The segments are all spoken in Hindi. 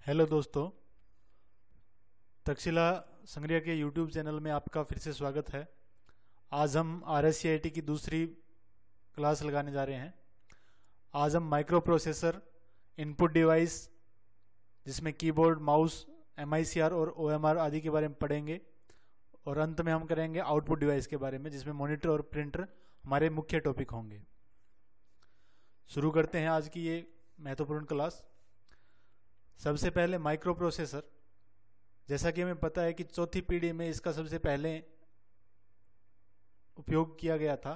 हेलो दोस्तों, तक्षशिला संग्रिया के यूट्यूब चैनल में आपका फिर से स्वागत है। आज हम RSCIT की दूसरी क्लास लगाने जा रहे हैं। आज हम माइक्रो प्रोसेसर, इनपुट डिवाइस जिसमें कीबोर्ड, माउस, MICR और OMR आदि के बारे में पढ़ेंगे और अंत में हम करेंगे आउटपुट डिवाइस के बारे में, जिसमें मॉनिटर और प्रिंटर हमारे मुख्य टॉपिक होंगे। शुरू करते हैं आज की ये महत्वपूर्ण क्लास। सबसे पहले माइक्रो प्रोसेसर, जैसा कि हमें पता है कि चौथी पीढ़ी में इसका सबसे पहले उपयोग किया गया था।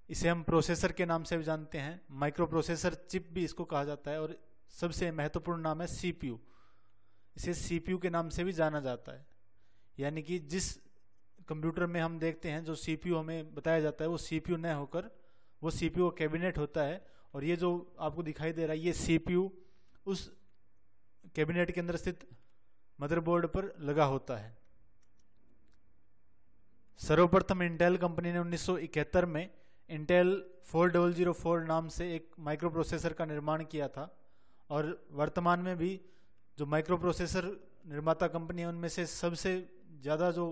इसे हम प्रोसेसर के नाम से भी जानते हैं, माइक्रो प्रोसेसर चिप भी इसको कहा जाता है, और सबसे महत्वपूर्ण नाम है CPU। इसे CPU के नाम से भी जाना जाता है। यानी कि जिस कंप्यूटर में हम देखते हैं जो CPU हमें बताया जाता है वो CPU न होकर वो CPU कैबिनेट होता है, और ये जो आपको दिखाई दे रहा है ये CPU उस कैबिनेट के अंदर स्थित मदरबोर्ड पर लगा होता है। सर्वप्रथम इंटेल कंपनी ने 1971 में इंटेल 4004 नाम से एक माइक्रो प्रोसेसर का निर्माण किया था, और वर्तमान में भी जो माइक्रो प्रोसेसर निर्माता कंपनी है उनमें से सबसे ज़्यादा जो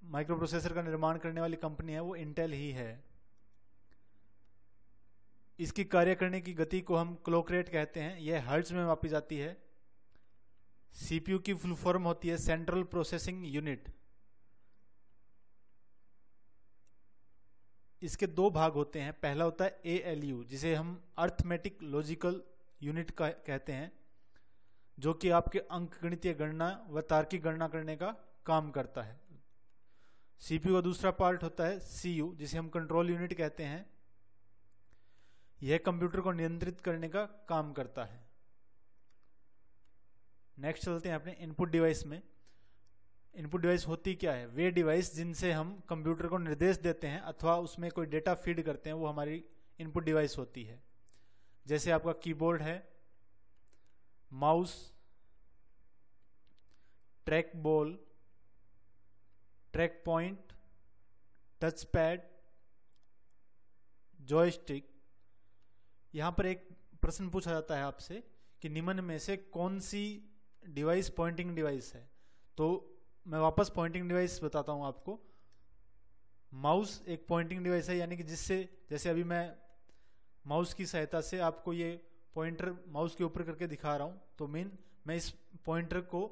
माइक्रो प्रोसेसर का निर्माण करने वाली कंपनी है वो इंटेल ही है। इसकी कार्य करने की गति को हम क्लॉक रेट कहते हैं। यह हर्ट्ज में मापी जाती है। CPU की फुल फॉर्म होती है सेंट्रल प्रोसेसिंग यूनिट। इसके दो भाग होते हैं। पहला होता है ALU, जिसे हम अर्थमेटिक लॉजिकल यूनिट कहते हैं, जो कि आपके अंकगणितीय गणना व तार्किक गणना करने का काम करता है। CPU का दूसरा पार्ट होता है CU, जिसे हम कंट्रोल यूनिट कहते हैं। यह कंप्यूटर को नियंत्रित करने का काम करता है। नेक्स्ट चलते हैं अपने इनपुट डिवाइस में। इनपुट डिवाइस होती क्या है? वे डिवाइस जिनसे हम कंप्यूटर को निर्देश देते हैं अथवा उसमें कोई डेटा फीड करते हैं वो हमारी इनपुट डिवाइस होती है। जैसे आपका कीबोर्ड है, mouse, track ball, track point, touch pad, joystick. यहां पर एक प्रश्न पूछा जाता है आपसे कि निम्न में से कौन सी डिवाइस पॉइंटिंग डिवाइस है? तो मैं वापस पॉइंटिंग डिवाइस बताता हूं आपको। माउस एक पॉइंटिंग डिवाइस है, यानी कि जिससे, जैसे अभी मैं माउस की सहायता से आपको ये पॉइंटर माउस के ऊपर करके दिखा रहा हूं, तो मैं इस पॉइंटर को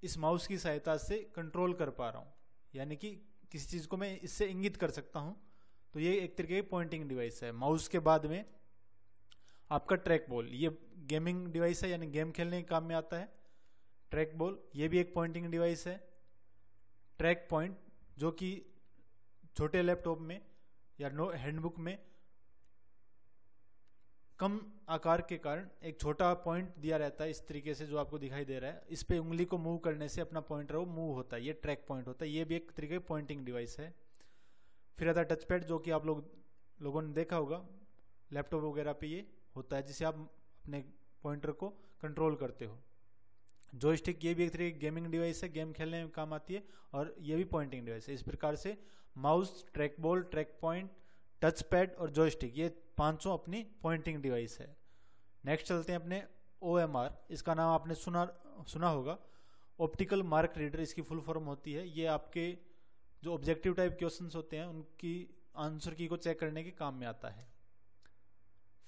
इस माउस की सहायता से कंट्रोल कर पा रहा हूं, यानी कि किसी चीज को मैं इससे इंगित कर सकता हूं। तो ये एक तरीके की पॉइंटिंग डिवाइस है। माउस के बाद में आपका ट्रैक बॉल, ये गेमिंग डिवाइस है, यानी गेम खेलने के काम में आता है। ट्रैक बॉल ये भी एक पॉइंटिंग डिवाइस है। ट्रैक पॉइंट, जो कि छोटे लैपटॉप में या हैंडबुक में कम आकार के कारण एक छोटा पॉइंट दिया रहता है, इस तरीके से जो आपको दिखाई दे रहा है। इस पे उंगली को मूव करने से अपना पॉइंटर वो मूव होता है, ये ट्रैक पॉइंट होता है। ये भी एक तरीके की पॉइंटिंग डिवाइस है। फिर आता है टच पैड, जो कि आप लोगों ने देखा होगा लैपटॉप वगैरह पे ये होता है, जिसे आप अपने पॉइंटर को कंट्रोल करते हो। जॉयस्टिक ये भी एक तरह की गेमिंग डिवाइस है, गेम खेलने में काम आती है, और ये भी पॉइंटिंग डिवाइस है। इस प्रकार से mouse, track ball, track point, touch pad और जॉयस्टिक, ये पांचों अपनी पॉइंटिंग डिवाइस है। नेक्स्ट चलते हैं अपने OMR। इसका नाम आपने सुना होगा, ऑप्टिकल मार्क रीडर इसकी फुल फॉर्म होती है। ये आपके जो ऑब्जेक्टिव टाइप क्वेश्चंस होते हैं उनकी आंसर की को चेक करने के काम में आता है।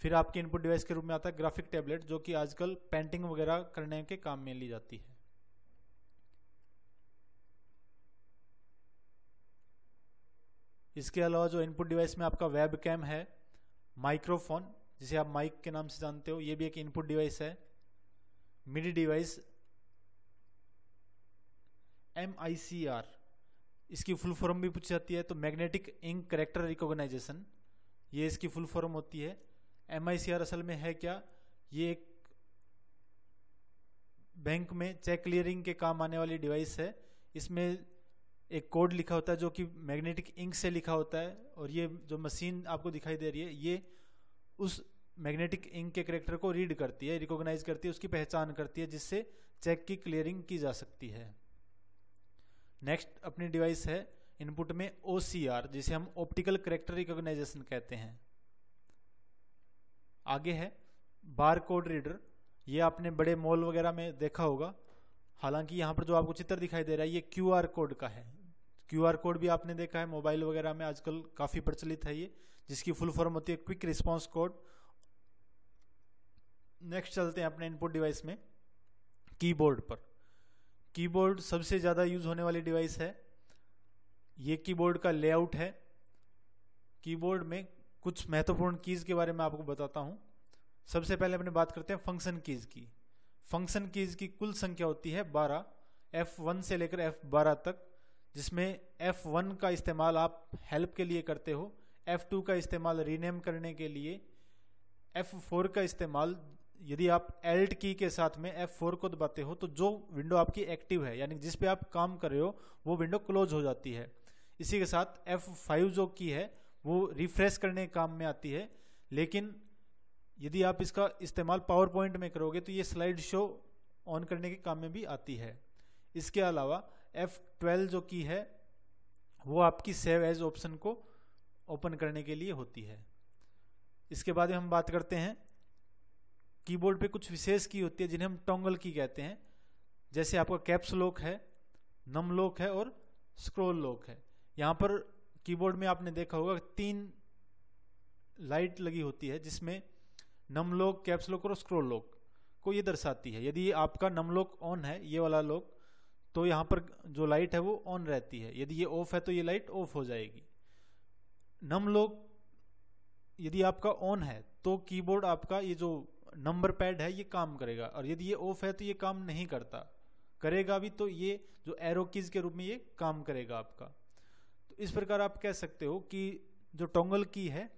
फिर आपके इनपुट डिवाइस के रूप में आता है ग्राफिक टैबलेट, जो कि आजकल पेंटिंग वगैरह करने के काम में ली जाती है। इसके अलावा जो इनपुट डिवाइस में आपका वेब कैम है, माइक्रोफोन जिसे आप माइक के नाम से जानते हो, ये भी एक इनपुट डिवाइस है। मिडी डिवाइस MICR, इसकी फुल फॉर्म भी पूछी जाती है, तो मैग्नेटिक इंक कैरेक्टर रिकॉग्नाइजेशन, ये इसकी फुल फॉर्म होती है। MICR असल में है क्या? ये एक बैंक में चेक क्लियरिंग के काम आने वाली डिवाइस है। इसमें एक कोड लिखा होता है जो कि मैग्नेटिक इंक से लिखा होता है, और ये जो मशीन आपको दिखाई दे रही है ये उस मैग्नेटिक इंक के कैरेक्टर को रीड करती है, रिकॉग्नाइज करती है, उसकी पहचान करती है, जिससे चेक की क्लियरिंग की जा सकती है। नेक्स्ट अपनी डिवाइस है इनपुट में OCR, जिसे हम ऑप्टिकल कैरेक्टर रिकॉग्नाइजेशन कहते हैं। आगे है बार कोड रीडर, ये आपने बड़े मॉल वगैरह में देखा होगा। हालांकि यहाँ पर जो आपको चित्र दिखाई दे रहा है ये QR कोड का है। QR कोड भी आपने देखा है मोबाइल वगैरह में आजकल काफ़ी प्रचलित है ये, जिसकी फुल फॉर्म होती है क्विक रिस्पॉन्स कोड। नेक्स्ट चलते हैं अपने इनपुट डिवाइस में, कीबोर्ड पर। कीबोर्ड सबसे ज़्यादा यूज होने वाली डिवाइस है। ये कीबोर्ड का लेआउट है। कीबोर्ड में कुछ महत्वपूर्ण कीज़ के बारे में आपको बताता हूँ। सबसे पहले अपने बात करते हैं फंक्शन कीज़ की। फंक्शन कीज़ की कुल संख्या होती है 12, F1 से लेकर F12 तक, जिसमें F1 का इस्तेमाल आप हेल्प के लिए करते हो, F2 का इस्तेमाल रीनेम करने के लिए, F4 का इस्तेमाल यदि आप Alt की के साथ में F4 को दबाते हो तो जो विंडो आपकी एक्टिव है यानी जिस पे आप काम कर रहे हो वो विंडो क्लोज हो जाती है। इसी के साथ F5 जो की है वो रिफ्रेश करने के काम में आती है, लेकिन यदि आप इसका इस्तेमाल पावर पॉइंट में करोगे तो ये स्लाइड शो ऑन करने के काम में भी आती है। इसके अलावा F12 जो की है वो आपकी सेव एज ऑप्शन को ओपन करने के लिए होती है। इसके बाद हम बात करते हैं कीबोर्ड पे कुछ विशेष की होती है जिन्हें हम टॉगल की कहते हैं। जैसे आपका कैप्स लॉक है, नम लॉक है और स्क्रॉल लॉक है। यहाँ पर कीबोर्ड में आपने देखा होगा 3 लाइट लगी होती है जिसमें नम लॉक, कैप्स लॉक और स्क्रॉल लॉक को ये दर्शाती है। यदि आपका नम लॉक ऑन है, ये वाला लॉक, तो यहाँ पर जो लाइट है वो ऑन रहती है। यदि ये ऑफ है तो ये लाइट ऑफ हो जाएगी। नम लॉक यदि आपका ऑन है तो कीबोर्ड आपका ये जो नंबर पैड है ये काम करेगा, और यदि ये ऑफ है तो ये काम नहीं करता। करेगा भी तो ये जो एरो कीज के रूप में ये काम करेगा आपका। तो इस प्रकार आप कह सकते हो कि जो टॉगल की है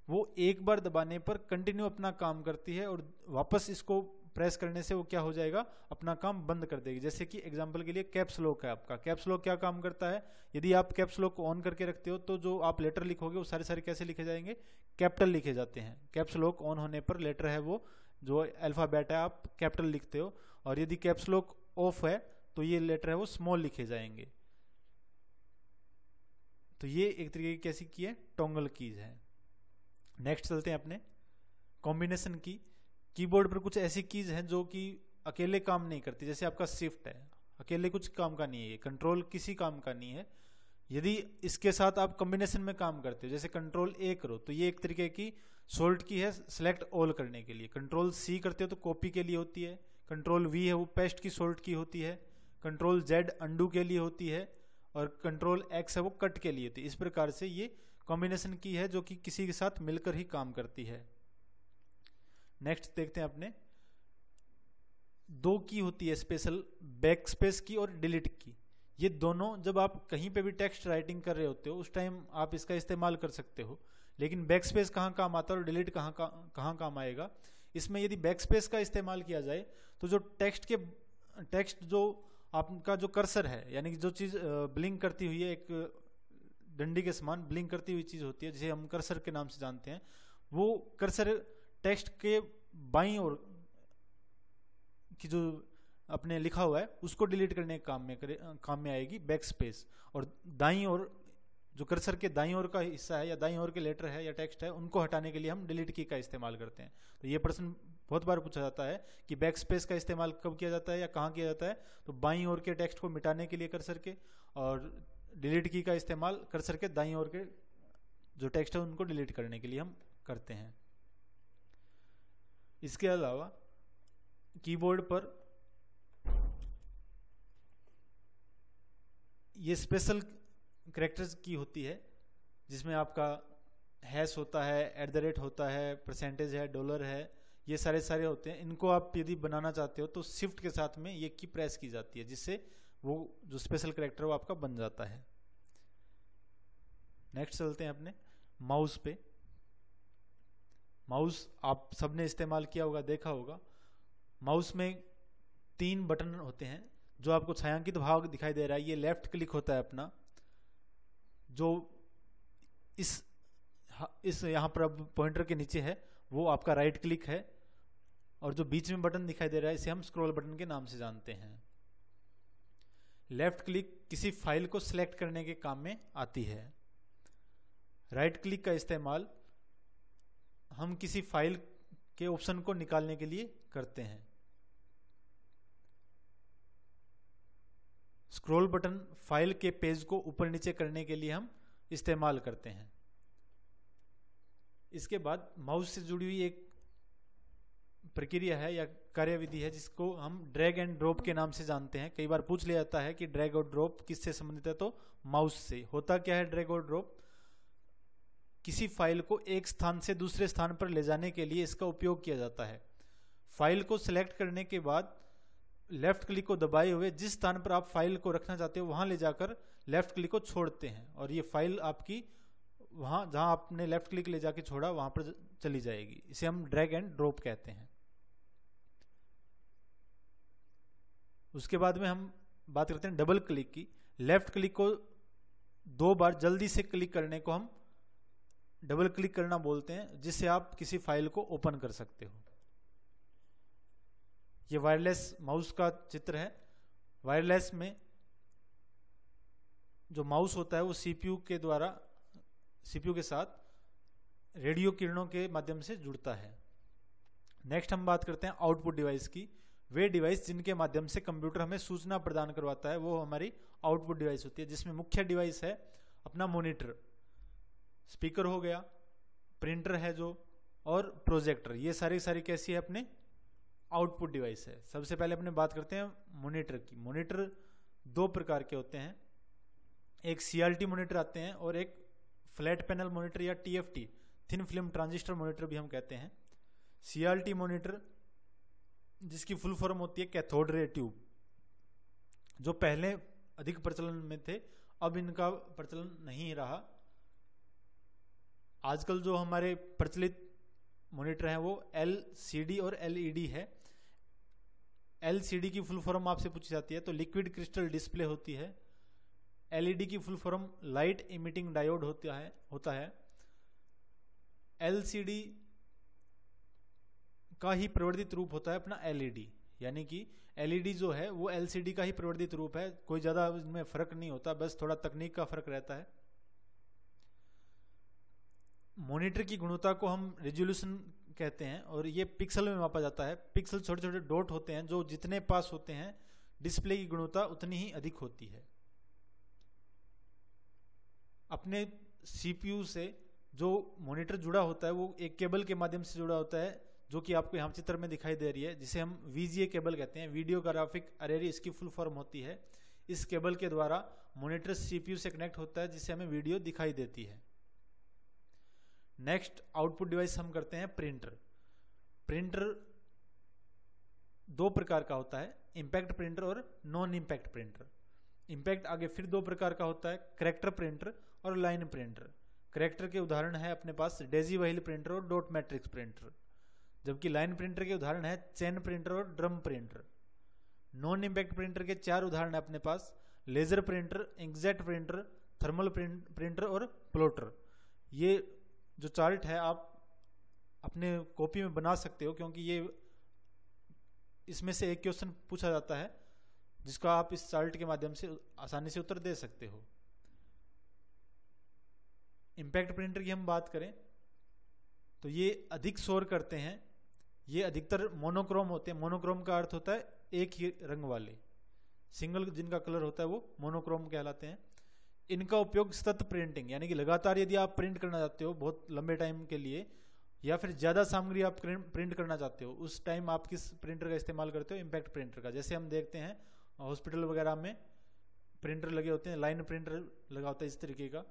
वो एक बार दबाने पर कंटिन्यू अपना काम करती है और वापस इसको प्रेस करने से वो क्या हो जाएगा, अपना काम बंद कर देगी। जैसे कि एग्जांपल के लिए कैप्स लॉक है आपका। कैप्स लॉक क्या काम करता है, यदि आप कैप्स लॉक को ऑन करके रखते हो तो जो आप लेटर लिखोगे वो सारे सारे कैसे लिखे जाएंगे, कैपिटल लिखे जाते हैं। कैप्स लॉक ऑन होने पर लेटर है वो जो अल्फाबेट है आप कैपिटल लिखते हो, और यदि कैप्स लॉक ऑफ है तो ये लेटर है वो स्मॉल लिखे जाएंगे। तो ये एक तरीके की कैसी की है, टॉगल कीज है। नेक्स्ट चलते हैं अपने कॉम्बिनेशन की। कीबोर्ड पर कुछ ऐसी कीज हैं जो कि अकेले काम नहीं करती। जैसे आपका शिफ्ट है, अकेले कुछ काम का नहीं है। कंट्रोल किसी काम का नहीं है। यदि इसके साथ आप कॉम्बिनेशन में काम करते हो, जैसे कंट्रोल A करो तो ये एक तरीके की शॉर्ट की है सेलेक्ट ऑल करने के लिए। कंट्रोल C करते हो तो कॉपी के लिए होती है। कंट्रोल V है वो पेस्ट की शॉर्ट की होती है। कंट्रोल Z अंडू के लिए होती है, और कंट्रोल X है वो कट के लिए होती है। इस प्रकार से ये कॉम्बिनेशन की है जो कि किसी के साथ मिलकर ही काम करती है। नेक्स्ट देखते हैं अपने 2 की होती है स्पेशल, बैक स्पेस की और डिलीट की। ये दोनों जब आप कहीं पे भी टेक्स्ट राइटिंग कर रहे होते हो उस टाइम आप इसका इस्तेमाल कर सकते हो, लेकिन बैक स्पेस कहाँ काम आता है और डिलीट कहाँ काम आएगा। इसमें यदि बैक स्पेस का इस्तेमाल किया जाए तो जो टेक्स्ट जो आपका जो कर्सर है, यानी कि जो चीज़ ब्लिंक करती हुई है, एक डंडी के समान ब्लिंक करती हुई चीज़ होती है जिसे हम कर्सर के नाम से जानते हैं, वो कर्सर टेक्स्ट के बाईं ओर की जो अपने लिखा हुआ है उसको डिलीट करने के काम में आएगी बैक स्पेस। और दाईं ओर जो कर्सर के दाईं ओर का हिस्सा है या दाईं ओर के लेटर है या टेक्स्ट है उनको हटाने के लिए हम डिलीट की का इस्तेमाल करते हैं। तो ये प्रश्न बहुत बार पूछा जाता है कि बैक स्पेस का इस्तेमाल कब किया जाता है या कहाँ किया जाता है। तो बाईं ओर के टेक्स्ट को मिटाने के लिए कर्सर के, और डिलीट की का इस्तेमाल कर्सर के दाईं ओर के जो टेक्स्ट है उनको डिलीट करने के लिए हम करते हैं। इसके अलावा कीबोर्ड पर ये स्पेशल कैरेक्टर्स की होती है जिसमें आपका हैश होता है, @ होता है, परसेंटेज है, डॉलर है, ये सारे होते हैं। इनको आप यदि बनाना चाहते हो तो शिफ्ट के साथ में ये की प्रेस की जाती है, जिससे वो जो स्पेशल कैरेक्टर वो आपका बन जाता है। नेक्स्ट चलते हैं अपने माउस पे। माउस आप सबने इस्तेमाल किया होगा, देखा होगा। माउस में 3 बटन होते हैं। जो आपको छायांकित भाग दिखाई दे रहा है ये लेफ्ट क्लिक होता है अपना, जो इस यहाँ पर अब पॉइंटर के नीचे है वो आपका राइट क्लिक है, और जो बीच में बटन दिखाई दे रहा है इसे हम स्क्रॉल बटन के नाम से जानते हैं। लेफ्ट क्लिक किसी फाइल को सिलेक्ट करने के काम में आती है। राइट क्लिक का इस्तेमाल हम किसी फाइल के ऑप्शन को निकालने के लिए करते हैं। स्क्रॉल बटन फाइल के पेज को ऊपर नीचे करने के लिए हम इस्तेमाल करते हैं। इसके बाद माउस से जुड़ी हुई एक प्रक्रिया है या कार्यविधि है जिसको हम ड्रैग एंड ड्रॉप के नाम से जानते हैं। कई बार पूछ लिया जाता है कि ड्रैग और ड्रॉप किससे संबंधित है, तो माउस से। होता क्या है ड्रैग और ड्रॉप? किसी फाइल को एक स्थान से दूसरे स्थान पर ले जाने के लिए इसका उपयोग किया जाता है। फाइल को सिलेक्ट करने के बाद लेफ्ट क्लिक को दबाए हुए जिस स्थान पर आप फाइल को रखना चाहते हो वहां ले जाकर लेफ्ट क्लिक को छोड़ते हैं और ये फाइल आपकी वहां जहां आपने लेफ्ट क्लिक ले जाके छोड़ा वहां पर चली जाएगी। इसे हम ड्रैग एंड ड्रॉप कहते हैं। उसके बाद में हम बात करते हैं डबल क्लिक की। लेफ्ट क्लिक को 2 बार जल्दी से क्लिक करने को हम डबल क्लिक करना बोलते हैं, जिससे आप किसी फाइल को ओपन कर सकते हो। ये वायरलेस माउस का चित्र है। वायरलेस में जो माउस होता है वो सीपीयू के साथ रेडियो किरणों के माध्यम से जुड़ता है। नेक्स्ट हम बात करते हैं आउटपुट डिवाइस की। वे डिवाइस जिनके माध्यम से कंप्यूटर हमें सूचना प्रदान करवाता है वो हमारी आउटपुट डिवाइस होती है, जिसमें मुख्य डिवाइस है अपना मॉनिटर, स्पीकर हो गया, प्रिंटर है जो, और प्रोजेक्टर। ये सारी कैसी है अपने आउटपुट डिवाइस है। सबसे पहले अपने बात करते हैं मॉनिटर की। मॉनिटर 2 प्रकार के होते हैं, एक सीआरटी मॉनिटर आते हैं और एक फ्लैट पैनल मॉनिटर या TFT, thin film transistor monitor भी हम कहते हैं। सीआरटी मॉनिटर जिसकी फुल फॉर्म होती है कैथोड रे ट्यूब, जो पहले अधिक प्रचलन में थे, अब इनका प्रचलन नहीं रहा। आजकल जो हमारे प्रचलित मॉनिटर हैं वो एलसीडी और एलईडी है। एलसीडी की फुल फॉर्म आपसे पूछी जाती है तो लिक्विड क्रिस्टल डिस्प्ले होती है। एलईडी की full form light emitting diode होता है। एलसीडी का ही प्रवर्धित रूप होता है अपना एलईडी, यानी कि एलईडी जो है वो एलसीडी का ही प्रवर्धित रूप है। कोई ज्यादा इसमें फर्क नहीं होता, बस थोड़ा तकनीक का फर्क रहता है। मॉनिटर की गुणवत्ता को हम रेजोल्यूशन कहते हैं और ये पिक्सल में मापा जाता है। पिक्सल छोटे छोटे डॉट होते हैं जो जितने पास होते हैं डिस्प्ले की गुणवत्ता उतनी ही अधिक होती है। अपने सीपीयू से जो मॉनिटर जुड़ा होता है वो एक केबल के माध्यम से जुड़ा होता है, जो कि आपको यहाँ चित्र में दिखाई दे रही है, जिसे हम वीजीए केबल कहते हैं। वीडियो ग्राफिक अरे इसकी फुल फॉर्म होती है। इस केबल के द्वारा मॉनिटर सीपीयू से कनेक्ट होता है, जिससे हमें वीडियो दिखाई देती है। नेक्स्ट आउटपुट डिवाइस हम करते हैं प्रिंटर। प्रिंटर 2 प्रकार का होता है, इंपैक्ट प्रिंटर और नॉन इंपैक्ट प्रिंटर। इंपैक्ट आगे फिर 2 प्रकार का होता है, करैक्टर प्रिंटर और लाइन प्रिंटर। करैक्टर के उदाहरण है अपने पास डेजी व्हील प्रिंटर और डॉट मैट्रिक्स प्रिंटर, जबकि लाइन प्रिंटर के उदाहरण है चेन प्रिंटर और drum printer. Non impact printer के 4 उदाहरण है अपने पास, laser printer, inkjet printer, thermal printer और प्लॉटर। ये जो चार्ट है आप अपने कॉपी में बना सकते हो, क्योंकि ये इसमें से एक क्वेश्चन पूछा जाता है जिसका आप इस चार्ट के माध्यम से आसानी से उत्तर दे सकते हो। इंपैक्ट प्रिंटर की हम बात करें तो ये अधिक शोर करते हैं। ये अधिकतर मोनोक्रोम होते हैं। मोनोक्रोम का अर्थ होता है एक ही रंग वाले, सिंगल जिनका कलर होता है वो मोनोक्रोम कहलाते हैं। इनका उपयोग सतत प्रिंटिंग, यानी कि लगातार यदि आप प्रिंट करना चाहते हो बहुत लंबे टाइम के लिए, या फिर ज़्यादा सामग्री आप प्रिंट करना चाहते हो, उस टाइम आप किस प्रिंटर का इस्तेमाल करते हो? इंपैक्ट प्रिंटर का। जैसे हम देखते हैं हॉस्पिटल वगैरह में प्रिंटर लगे होते हैं, लाइन प्रिंटर लगा होता है इस तरीके का,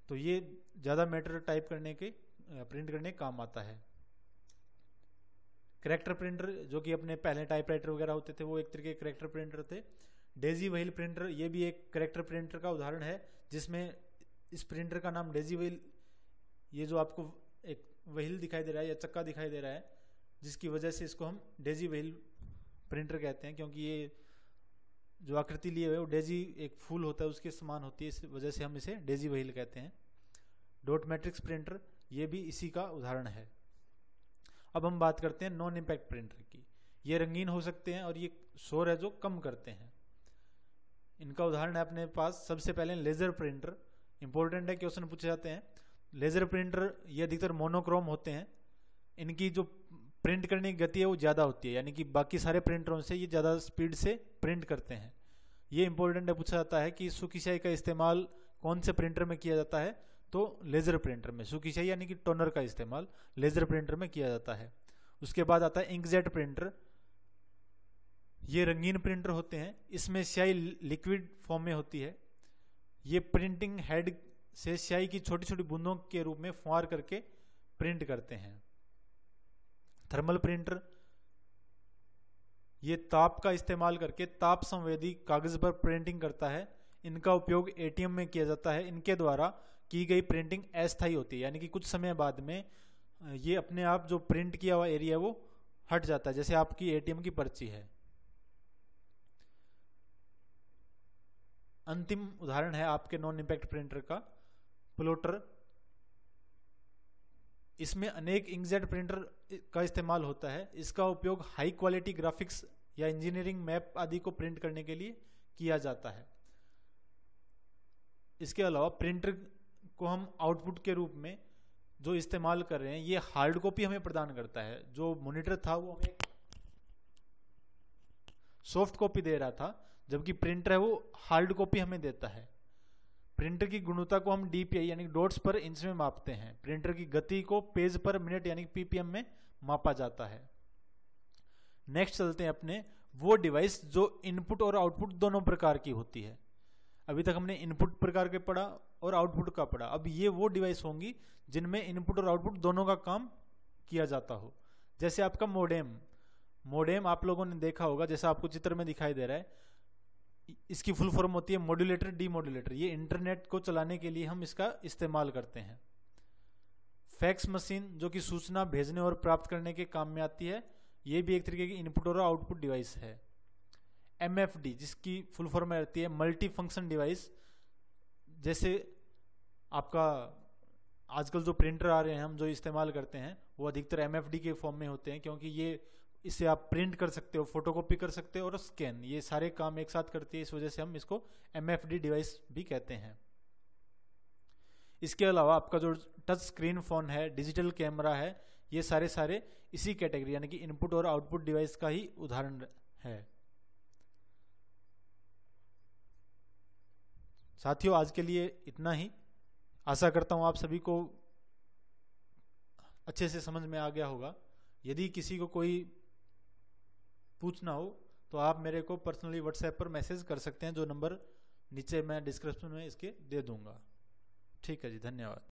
तो ये ज़्यादा मैटर टाइप करने के प्रिंट करने के काम आता है। करैक्टर प्रिंटर जो कि अपने पहले टाइपराइटर वगैरह होते थे वो एक तरीके के करैक्टर प्रिंटर थे। डेजी व्हील प्रिंटर ये भी एक करैक्टर प्रिंटर का उदाहरण है, जिसमें इस प्रिंटर का नाम डेजी व्हील, ये जो आपको एक व्हील दिखाई दे रहा है या चक्का दिखाई दे रहा है, जिसकी वजह से इसको हम डेजी व्हील प्रिंटर कहते हैं, क्योंकि ये जो आकृति लिए हुए वो डेजी एक फूल होता है उसके समान होती है, इस वजह से हम इसे डेजी व्हील कहते हैं। डॉट मैट्रिक्स प्रिंटर ये भी इसी का उदाहरण है। अब हम बात करते हैं नॉन इंपैक्ट प्रिंटर की। ये रंगीन हो सकते हैं और ये शोर है जो कम करते हैं। इनका उदाहरण है अपने पास सबसे पहले लेजर प्रिंटर। इंपॉर्टेंट है, क्वेश्चन पूछे जाते हैं। लेजर प्रिंटर ये अधिकतर मोनोक्रोम होते हैं। इनकी जो प्रिंट करने की गति है वो ज़्यादा होती है, यानी कि बाकी सारे प्रिंटरों से ये ज़्यादा स्पीड से प्रिंट करते हैं। ये इंपॉर्टेंट है, पूछा जाता है कि सूखी स्याही का इस्तेमाल कौन से प्रिंटर में किया जाता है, तो लेजर प्रिंटर में। सूखी स्याही यानी कि टोनर का इस्तेमाल लेजर प्रिंटर में किया जाता है। उसके बाद आता है इंकजेट प्रिंटर। ये रंगीन प्रिंटर होते हैं, इसमें स्याही लिक्विड फॉर्म में होती है। ये प्रिंटिंग हेड से स्याही की छोटी छोटी बूंदों के रूप में फुहार करके प्रिंट करते हैं। थर्मल प्रिंटर, ये ताप का इस्तेमाल करके ताप संवेदी कागज पर प्रिंटिंग करता है। इनका उपयोग एटीएम में किया जाता है। इनके द्वारा की गई प्रिंटिंग अस्थायी होती है, यानी कि कुछ समय बाद में ये अपने आप जो प्रिंट किया हुआ एरिया वो हट जाता है, जैसे आपकी एटीएम की पर्ची है। अंतिम उदाहरण है आपके नॉन इंपैक्ट प्रिंटर का प्लॉटर। इसमें अनेक इंकजेट प्रिंटर का इस्तेमाल होता है। इसका उपयोग हाई क्वालिटी ग्राफिक्स या इंजीनियरिंग मैप आदि को प्रिंट करने के लिए किया जाता है। इसके अलावा प्रिंटर को हम आउटपुट के रूप में जो इस्तेमाल कर रहे हैं, ये हार्ड कॉपी हमें प्रदान करता है। जो मॉनिटर था वो हमें सॉफ्ट कॉपी दे रहा था, जबकि प्रिंटर है वो हार्ड कॉपी हमें देता है। प्रिंटर की गुणवत्ता को हम डीपीआई यानी डॉट्स पर इंच में मापते हैं। प्रिंटर की गति को पेज पर मिनट यानी पीपीएम में मापा जाता है। नेक्स्ट चलते हैं अपने वो डिवाइस जो इनपुट और आउटपुट दोनों प्रकार की होती है। अभी तक हमने इनपुट प्रकार के पढ़ा और आउटपुट का पढ़ा। अब ये वो डिवाइस होंगी जिनमें इनपुट और आउटपुट दोनों का काम किया जाता हो। जैसे आपका मोडेम आप लोगों ने देखा होगा, जैसा आपको चित्र में दिखाई दे रहा है। इसकी फुल फॉर्म होती है मॉड्यूलेटर डीमॉड्यूलेटर। ये इंटरनेट को चलाने के लिए हम इसका इस्तेमाल करते हैं। फैक्स मशीन जो कि सूचना भेजने और प्राप्त करने के काम में आती है, ये भी एक तरीके की इनपुट और आउटपुट डिवाइस है। एमएफडी जिसकी फुल फॉर्म में रहती है मल्टी फंक्शन डिवाइस। जैसे आपका आजकल जो प्रिंटर आ रहे हैं हम जो इस्तेमाल करते हैं वो अधिकतर एमएफडी के फॉर्म में होते हैं, क्योंकि ये इससे आप प्रिंट कर सकते हो, फोटोकॉपी कर सकते हो और स्कैन, ये सारे काम एक साथ करती है। इस वजह से हम इसको एमएफडी डिवाइस भी कहते हैं। इसके अलावा आपका जो टच स्क्रीन फोन है, डिजिटल कैमरा है, ये सारे इसी कैटेगरी यानी कि इनपुट और आउटपुट डिवाइस का ही उदाहरण है। साथियों, आज के लिए इतना ही। आशा करता हूं आप सभी को अच्छे से समझ में आ गया होगा। यदि किसी को कोई पूछना हो तो आप मेरे को पर्सनली व्हाट्सएप पर मैसेज कर सकते हैं, जो नंबर नीचे मैं डिस्क्रिप्शन में इसके दे दूंगा। ठीक है जी, धन्यवाद।